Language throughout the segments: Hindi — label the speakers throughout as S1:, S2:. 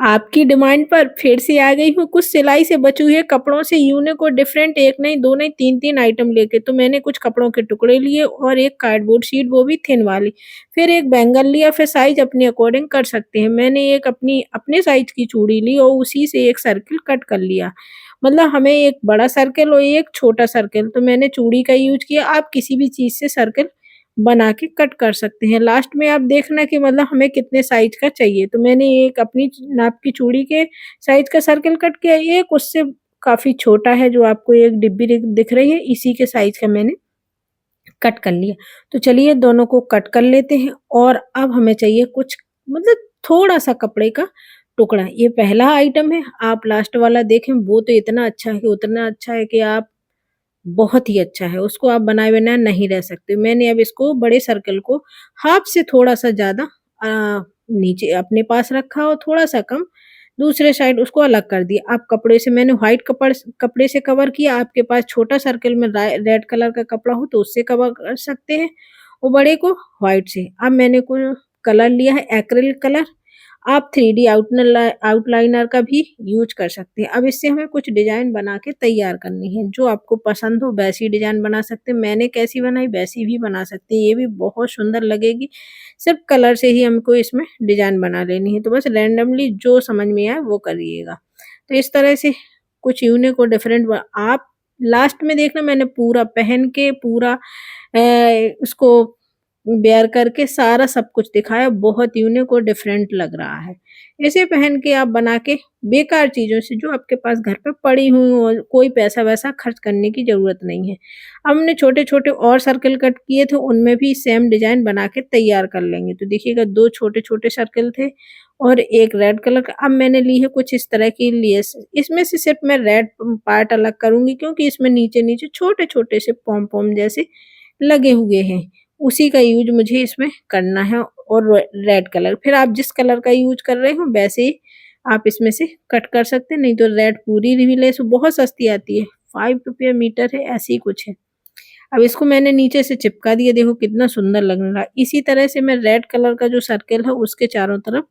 S1: आपकी डिमांड पर फिर से आ गई हूँ कुछ सिलाई से बचे हुए कपड़ों से यूनिक और डिफरेंट एक नहीं, 2 नहीं 3-3 आइटम लेके। तो मैंने कुछ कपड़ों के टुकड़े लिए और एक कार्डबोर्ड शीट वो भी थिन वाली। फिर एक बैंगल लिया, फिर साइज़ अपने अकॉर्डिंग कर सकते हैं। मैंने एक अपने साइज़ की चूड़ी ली और उसी से एक सर्किल कट कर लिया। मतलब हमें एक बड़ा सर्किल और एक छोटा सर्किल, तो मैंने चूड़ी का यूज़ किया। आप किसी भी चीज़ से सर्किल बना के कट कर सकते हैं। लास्ट में आप देखना कि मतलब हमें कितने साइज़ का चाहिए। तो मैंने एक अपनी नाप की चूड़ी के साइज़ का सर्किल कट किया, एक उससे काफ़ी छोटा है जो आपको एक डिब्बी दिख रही है, इसी के साइज़ का मैंने कट कर लिया। तो चलिए दोनों को कट कर लेते हैं और अब हमें चाहिए कुछ मतलब थोड़ा-सा कपड़े का टुकड़ा। ये पहला आइटम है, आप लास्ट वाला देखें वो तो इतना अच्छा है, उतना अच्छा है कि आप बहुत ही अच्छा है, उसको आप बनाए बिना नहीं रह सकते। मैंने अब इसको बड़े सर्कल को हाफ से थोड़ा-सा ज़्यादा नीचे अपने पास रखा और थोड़ा-सा कम दूसरे साइड उसको अलग कर दिया। अब कपड़े से मैंने व्हाइट कपड़े से कवर किया, आपके पास छोटा सर्कल में रेड कलर का कपड़ा हो तो उससे कवर कर सकते हैं और बड़े को व्हाइट से। अब मैंने को कलर लिया है एक्रिलिक कलर, आप 3D आउटलाइनर का भी यूज़ कर सकते हैं। अब इससे हमें कुछ डिज़ाइन बना के तैयार करनी है, जो आपको पसंद हो वैसी डिज़ाइन बना सकते हैं। मैंने कैसी बनाई वैसी भी बना सकते हैं, ये भी बहुत सुंदर लगेगी। सिर्फ़ कलर से ही हमको इसमें डिज़ाइन बना लेनी है, तो बस रैंडमली जो समझ में आए वो करिएगा। तो इस तरह से कुछ यूनिक और डिफरेंट आप लास्ट में देखना मैंने पूरा पहन के पूरा उसको वेयर करके सारा सब कुछ दिखाया, बहुत यूनिक और डिफरेंट लग रहा है। इसे पहन के आप बना के बेकार चीज़ों से जो आपके पास घर पे पड़ी हुई हो, कोई पैसा-वैसा खर्च करने की ज़रूरत नहीं है। अब हमने छोटे-छोटे और सर्किल कट किए थे, उनमें भी सेम डिज़ाइन बना के तैयार कर लेंगे। तो देखिएगा 2 छोटे-छोटे सर्किल थे और एक रेड कलर का। अब मैंने ली है कुछ इस तरह की लेस, इसमें से सिर्फ़ मैं रेड पार्ट अलग करूँगी क्योंकि इसमें नीचे-नीचे छोटे-छोटे से पॉम-पॉम जैसे लगे हुए हैं। उसी का यूज़ मुझे इसमें करना है और रेड कलर। फिर आप जिस कलर का यूज़ कर रहे हो वैसे ही आप इसमें से कट कर सकते हैं, नहीं तो रेड पूरी रिबन बहुत सस्ती आती है, ₹5 मीटर है, ऐसी ही कुछ है। अब इसको मैंने नीचे से चिपका दिया, देखो कितना सुंदर लग रहा है। इसी तरह से मैं रेड कलर का जो सर्किल है उसके चारों तरफ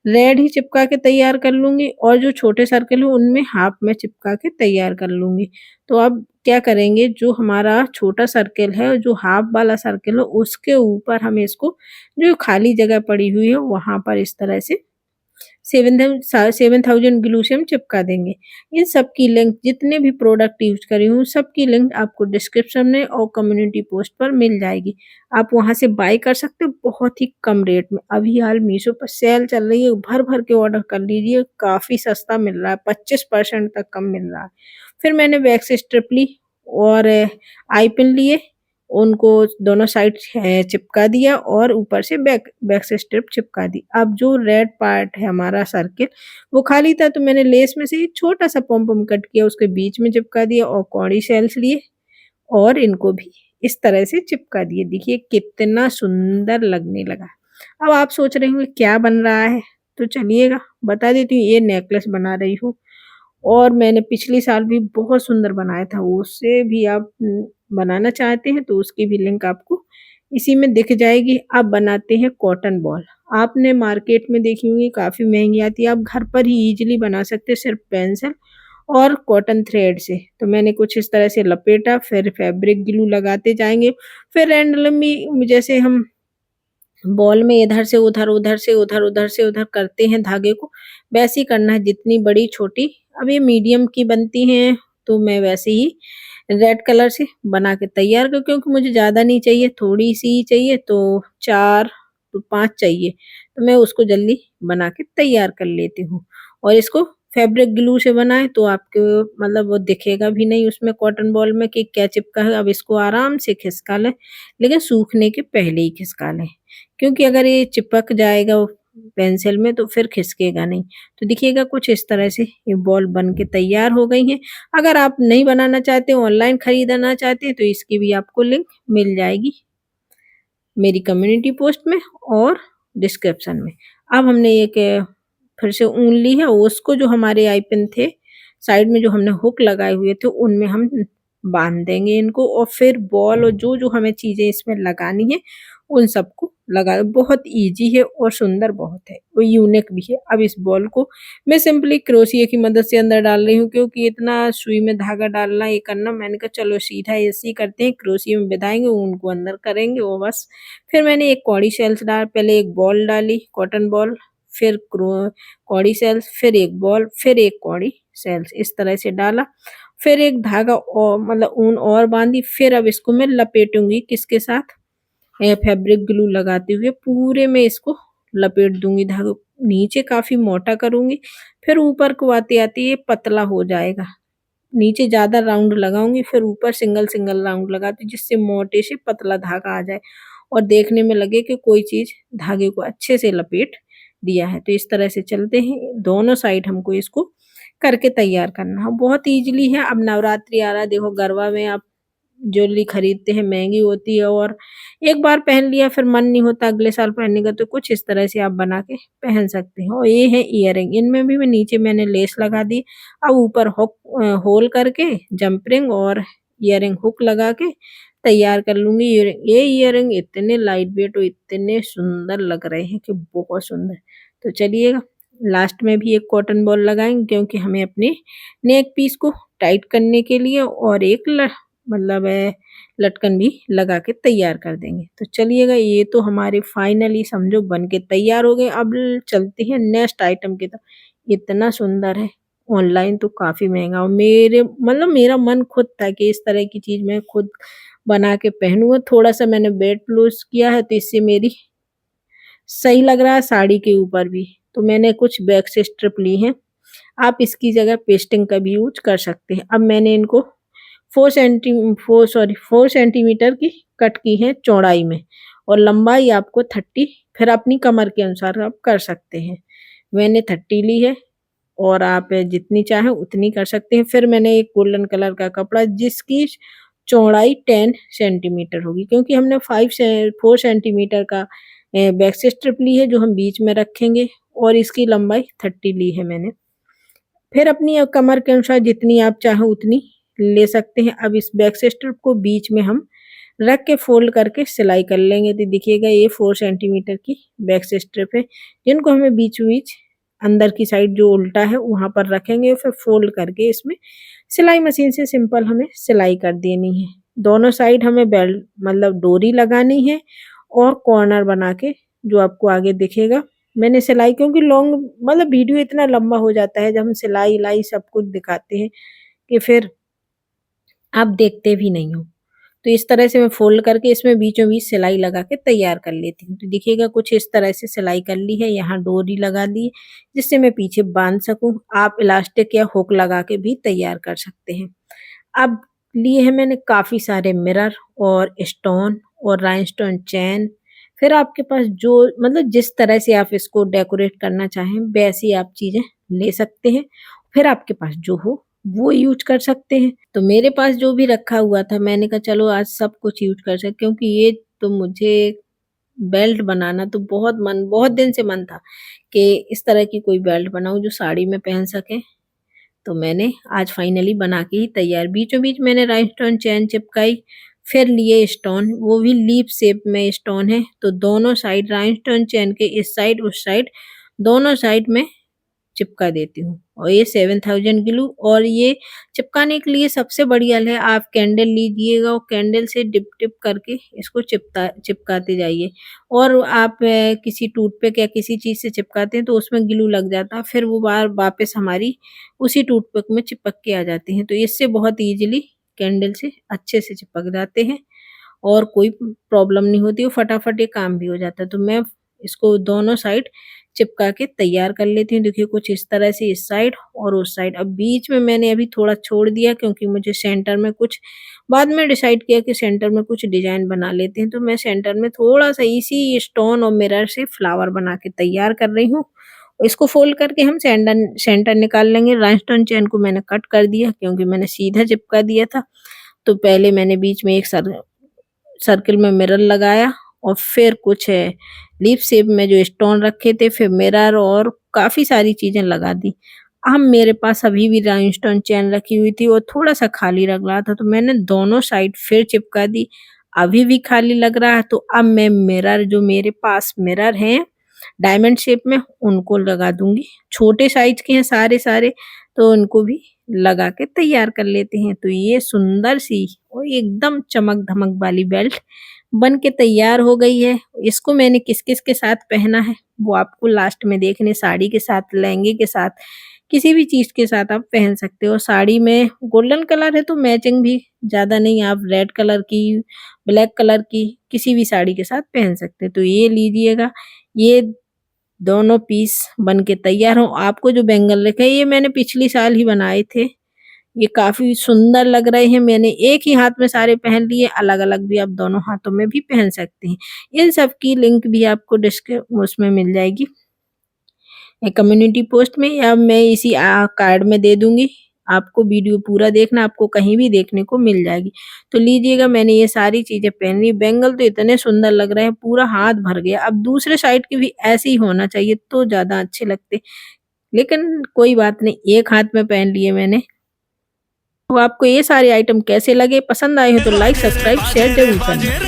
S1: रेड ही चिपका के तैयार कर लूँगी और जो छोटे सर्किल है उनमें हाफ में चिपका के तैयार कर लूँगी। तो अब क्या करेंगे, जो हमारा छोटा सर्किल है और जो हाफ वाला सर्किल है उसके ऊपर हम इसको जो खाली जगह पड़ी हुई है वहाँ पर इस तरह से 7000 ग्लू से हम चिपका देंगे। इन सब की लिंक जितने भी प्रोडक्ट यूज़ करी हूँ, सबकी लिंक आपको डिस्क्रिप्शन में और कम्युनिटी पोस्ट पर मिल जाएगी। आप वहाँ से बाय कर सकते हो बहुत ही कम रेट में। अभी हाल मीशो पर सेल चल रही है, भर-भर के ऑर्डर कर लीजिए, काफ़ी सस्ता मिल रहा है, 25% तक कम मिल रहा है। फिर मैंने वैक्स स्ट्रिप ली और आई पिन लिए, उनको दोनों साइड चिपका दिया और ऊपर से वैक्स स्ट्रिप चिपका दी। अब जो रेड पार्ट है हमारा सर्किल वो खाली था, तो मैंने लेस में से एक छोटा-सा पॉम-पॉम कट किया, उसके बीच में चिपका दिया और कौड़ी शेल्स लिए और इनको भी इस तरह से चिपका दिए। देखिए कितना सुंदर लगने लगा। अब आप सोच रहे होंगे क्या बन रहा है? तो चलिएगा बता देती हूँ, ये नेकलेस बना रही हूँ और मैंने पिछले साल भी बहुत सुंदर बनाया था, उससे भी आप बनाना चाहते हैं तो उसकी भी लिंक आपको इसी में दिख जाएगी। अब बनाते हैं कॉटन बॉल। आपने मार्केट में देखी होंगी काफ़ी महँगी आती है, आप घर पर ही ईज़िली बना सकते हैं सिर्फ़ पेंसिल और कॉटन थ्रेड से। तो मैंने कुछ इस तरह से लपेटा, फिर फैब्रिक ग्लू लगाते जाएँगे, फिर रैंडमली जैसे हम बॉल में इधर से उधर, उधर से उधर, उधर से उधर करते हैं धागे को, वैसे ही करना है जितनी बड़ी छोटी। अब ये मीडियम की बनती हैं, तो मैं वैसे ही रेड कलर से बना के तैयार क्योंकि मुझे ज़्यादा नहीं चाहिए, थोड़ी-सी ही चाहिए, तो 4 तो 5 चाहिए, तो मैं उसको जल्दी बना के तैयार कर लेती हूँ। और इसको फैब्रिक ग्लू से बनाएँ तो आपको मतलब वो दिखेगा भी नहीं उसमें कॉटन बॉल में कि क्या चिपका है। अब इसको आराम से खिसका लें, लेकिन सूखने के पहले ही खिसका लें। क्योंकि अगर ये चिपक जाएगा पेंसिल में तो फिर खिसकेगा नहीं। तो देखिएगा कुछ इस तरह से ये बॉल बन के तैयार हो गई हैं। अगर आप नहीं बनाना चाहते, ऑनलाइन खरीदना चाहते हैं तो इसकी भी आपको लिंक मिल जाएगी मेरी कम्युनिटी पोस्ट में और डिस्क्रिप्शन में। अब हमने एक फिर से ऊन ली है, उसको जो हमारे आई पिन थे, साइड में जो हमने हुक लगाए हुए थे उनमें हम बाँध देंगे इनको और फिर बॉल और जो-जो हमें चीज़ें इसमें लगानी है उन सबको लगा दो। बहुत ईज़ी है और सुंदर बहुत है और यूनिक भी है। अब इस बॉल को मैं सिंपली क्रोशिया की मदद से अंदर डाल रही हूँ, क्योंकि इतना सुई में धागा डालना ये करना, मैंने कहा चलो सीधा ऐसे ही करते हैं, क्रोशिया में बिधाएँगे, उनको अंदर करेंगे और बस। फिर मैंने एक कौड़ी शेल्स पहले एक बॉल डाली, कॉटन बॉल, फिर कौड़ी शेल्स, फिर एक बॉल, फिर एक कौड़ी शेल्स, इस तरह से डाला। फिर एक धागा और मतलब ऊन और बांधी। फिर अब इसको मैं लपेटूंगी किसके साथ, फैब्रिक ग्लू लगाते हुए पूरे में इसको लपेट दूंगी धागे। नीचे काफी मोटा करूंगी, फिर ऊपर को आते आते ये पतला हो जाएगा। नीचे ज्यादा राउंड लगाऊंगी, फिर ऊपर सिंगल सिंगल राउंड लगाती हूँ, जिससे मोटे से पतला धागा आ जाए और देखने में लगे कि कोई चीज धागे को अच्छे से लपेट दिया है। तो इस तरह से चलते हैं, दोनों साइड हमको इसको करके तैयार करना है। बहुत इजीली है। अब नवरात्रि आ रहा है, देखो गरबा में आप ज्वेलरी खरीदते हैं, महंगी होती है और एक बार पहन लिया फिर मन नहीं होता अगले साल पहनने का, तो कुछ इस तरह से आप बना के पहन सकते हो। और ये है ईयरिंग, इनमें भी मैं नीचे मैंने लेस लगा दी। अब ऊपर होल करके जंप रिंग और ईयरिंग हुक लगा के तैयार कर लूंगी ईयरिंग। ये ईयरिंग इतने लाइट वेट और इतने सुंदर लग रहे हैं कि बहुत सुंदर। तो चलिएगा, लास्ट में भी एक कॉटन बॉल लगाएंगे, क्योंकि हमें अपने नेक पीस को टाइट करने के लिए, और एक मतलब लटकन भी लगा के तैयार कर देंगे। तो चलिएगा, ये तो हमारे फाइनली समझो बन के तैयार हो गए। अब चलते हैं नेक्स्ट आइटम की तरफ। इतना सुंदर है, ऑनलाइन तो काफी महंगा, और मेरे मतलब मेरा मन खुद था कि इस तरह की चीज मैं खुद बना के पहनूंगा। थोड़ा सा मैंने वेट लूज किया है, तो इससे मेरी सही लग रहा है साड़ी के ऊपर भी। तो मैंने कुछ बैक से स्ट्रिप ली हैं, आप इसकी जगह पेस्टिंग का भी यूज कर सकते हैं। अब मैंने इनको 4 सेंटीमीटर की कट की है चौड़ाई में, और लंबाई आपको 30 फिर अपनी कमर के अनुसार आप कर सकते हैं। मैंने 30 ली है और आप जितनी चाहे उतनी कर सकते हैं। फिर मैंने एक गोल्डन कलर का कपड़ा जिसकी चौड़ाई 10 सेंटीमीटर होगी, क्योंकि हमने 4 सेंटीमीटर का बैक से स्ट्रिप ली है जो हम बीच में रखेंगे, और इसकी लंबाई 30 ली है मैंने। फिर अपनी कमर के अनुसार जितनी आप चाहें उतनी ले सकते हैं। अब इस बैक से स्ट्रिप को बीच में हम रख के फोल्ड करके सिलाई कर लेंगे। तो देखिएगा, ये 4 सेंटीमीटर की बैक से स्ट्रिप है, जिनको हमें बीच बीच अंदर की साइड जो उल्टा है वहां पर रखेंगे, फिर फोल्ड करके इसमें सिलाई मशीन से सिंपल हमें सिलाई कर देनी है। दोनों साइड हमें बेल्ट मतलब डोरी लगानी है, और कॉर्नर बना के जो आपको आगे दिखेगा मैंने सिलाई, क्योंकि लॉन्ग मतलब वीडियो इतना लंबा हो जाता है जब हम सिलाई लाई सब कुछ दिखाते हैं कि फिर आप देखते भी नहीं हो। तो इस तरह से मैं फोल्ड करके इसमें बीचों बीच सिलाई लगा के तैयार कर लेती हूँ। तो देखिएगा, कुछ इस तरह से सिलाई कर ली है, यहाँ डोरी लगा दी है जिससे मैं पीछे बांध सकूं। आप इलास्टिक या हुक लगा के भी तैयार कर सकते हैं। अब लिए हैं मैंने काफी सारे मिरर और स्टोन और राइनस्टोन चैन। फिर आपके पास जो मतलब जिस तरह से आप इसको डेकोरेट करना चाहें वैसी आप चीजें ले सकते हैं। फिर आपके पास जो हो वो यूज कर सकते हैं। तो मेरे पास जो भी रखा हुआ था मैंने कहा चलो आज सब कुछ यूज कर सकते, क्योंकि ये तो मुझे बेल्ट बनाना तो बहुत दिन से मन था कि इस तरह की कोई बेल्ट बनाऊं जो साड़ी में पहन सके। तो मैंने आज फाइनली बना के ही तैयार। बीचों बीच मैंने राइनस्टोन चैन चिपकाई, फिर लिए स्टोन, वो भी लीफ शेप में स्टोन है। तो दोनों साइड राइनस्टोन चैन के इस साइड उस साइड दोनों साइड में चिपका देती हूँ। और ये 7000 ग्लू, और ये चिपकाने के लिए सबसे बढ़िया है आप कैंडल लीजिएगा और कैंडल से डिप डिप करके इसको चिपकाते जाइए। और आप किसी टूथपिक या किसी चीज से चिपकाते हैं तो उसमें ग्लू लग जाता है, फिर वो बार वापस हमारी उसी टूथपिक में चिपक के आ जाती हैं। तो इससे बहुत इजीली कैंडल से अच्छे से चिपक जाते हैं और कोई प्रॉब्लम नहीं होती, वो फटाफट ये काम भी हो जाता है। तो मैं इसको दोनों साइड चिपका के तैयार कर लेती हूँ। देखिए कुछ इस तरह से इस साइड और उस साइड। अब बीच में मैंने अभी थोड़ा छोड़ दिया, क्योंकि मुझे सेंटर में कुछ बाद में डिसाइड किया कि सेंटर में कुछ डिजाइन बना लेते हैं। तो मैं सेंटर में थोड़ा सा इसी स्टोन और मिरर से फ्लावर बना के तैयार कर रही हूँ। इसको फोल्ड करके हम सेंटर सेंटर निकाल लेंगे। राइनस्टोन चैन को मैंने कट कर दिया क्योंकि मैंने सीधा चिपका दिया था। तो पहले मैंने बीच में एक सर्किल में मिरर लगाया, और फिर कुछ है लीफ शेप में जो स्टोन रखे थे, फिर मिरर और काफी सारी चीजें लगा दी। अब मेरे पास अभी भी राइनस्टोन चैन रखी हुई थी और थोड़ा सा खाली लग रहा था, तो मैंने दोनों साइड फिर चिपका दी। अभी भी खाली लग रहा है, तो अब मैं मिरर जो मेरे पास मिरर हैं डायमंड शेप में उनको लगा दूंगी। छोटे साइज के हैं सारे तो उनको भी लगा के तैयार कर लेते हैं। तो ये सुंदर सी और एकदम चमक धमक वाली बेल्ट बन के तैयार हो गई है। इसको मैंने किस किस के साथ पहना है वो आपको लास्ट में देखने, साड़ी के साथ, लहंगे के साथ, किसी भी चीज के साथ आप पहन सकते हो। साड़ी में गोल्डन कलर है तो मैचिंग भी ज्यादा नहीं, आप रेड कलर की, ब्लैक कलर की किसी भी साड़ी के साथ पहन सकते हैं। तो ये लीजिएगा, ये दोनों पीस बन के तैयार हो। आपको जो बैंगल रखे ये मैंने पिछली साल ही बनाए थे, ये काफी सुंदर लग रहे हैं। मैंने एक ही हाथ में सारे पहन लिए, अलग अलग भी आप दोनों हाथों में भी पहन सकते हैं। इन सब की लिंक भी आपको डिस्क्रिप्शन उसमें मिल जाएगी, कम्युनिटी पोस्ट में, या मैं इसी कार्ड में दे दूंगी। आपको वीडियो पूरा देखना, आपको कहीं भी देखने को मिल जाएगी। तो लीजिएगा, मैंने ये सारी चीजें पहन ली। बैंगल तो इतने सुंदर लग रहे हैं, पूरा हाथ भर गया। अब दूसरे साइड के भी ऐसे ही होना चाहिए तो ज्यादा अच्छे लगते, लेकिन कोई बात नहीं, एक हाथ में पहन लिए मैंने। तो आपको ये सारे आइटम कैसे लगे, पसंद आए हो तो लाइक, सब्सक्राइब, शेयर जरूर करना।